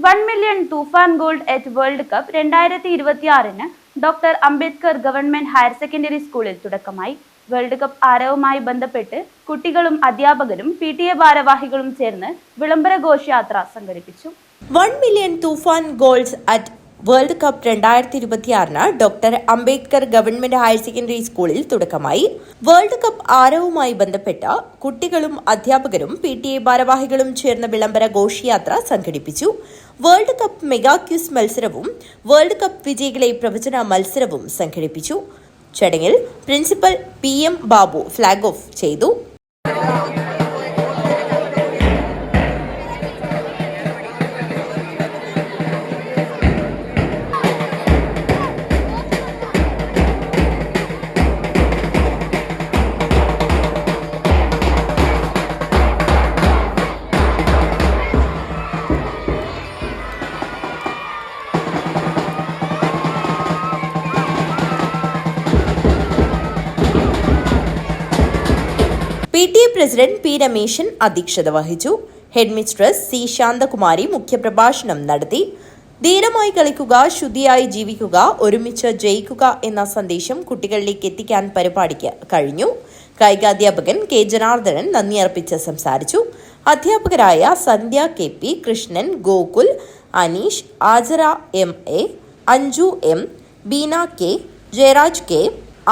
1 million Toofan gold at world cup 2026 doctor Ambedkar government higher secondary സ്കൂളിൽ തുടക്കമായി. World cup ആരവവുമായി ബന്ധപ്പെട്ട് കുട്ടികളും അധ്യാപകരും PTA ഭാരവാഹികളും ചേർന്ന് വിളംബര ഘോഷയാത്ര സംഘടിപ്പിച്ചു. 1 million Toofan goals at world cup 2026 doctor Ambedkar government higher secondary സ്കൂളിൽ തുടക്കമായി. വേൾഡ് കപ്പ് ആരവവുമായി ബന്ധപ്പെട്ട കുട്ടികളും അധ്യാപകരും PTA ഭാരവാഹികളും ചേർന്ന വിളംബര ഘോഷയാത്ര സംഘടിപ്പിച്ചു. വേൾഡ് കപ്പ് മെഗാ ക്യൂസ് മത്സരവും വേൾഡ് കപ്പ് വിജയികളെ പ്രവചന മത്സരവും സംഘടിപ്പിച്ചു. ചടങ്ങിൽ principal PM Babu flag off ചെയ്തു. PTA president P. രമേശൻ അധ്യക്ഷത വഹിച്ചു. Head mistress C. ശാന്തകുമാരി മുഖ്യപ്രഭാഷണം നടത്തി. ധീരമായി കളിക്കുക, ശുദ്ധിയായി ജീവിക്കുക, ഒരുമിച്ച് ജയിക്കുക എന്ന സന്ദേശം കുട്ടികളിലേക്ക് എത്തിക്കാൻ പരിപാടിക്ക് കഴിഞ്ഞു. കായികാധ്യാപകൻ K. ജനാർദ്ദനൻ നന്ദി അർപ്പിച്ച് സംസാരിച്ചു. അധ്യാപകരായ Sandhya KP, Krishnan, Gokul, Aneesh, Ajara MA, Anju M, Beena K, Jayaraj K,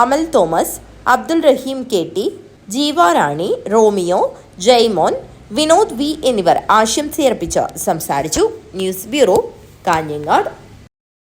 Amal Thomas, Abdul Raheem KT, Jeevarani, Romeo, Jaimon, Vinod V എന്നിവർ ആശംസയർപ്പിച്ച് സംസാരിച്ചു. News bureau, Kanhangad.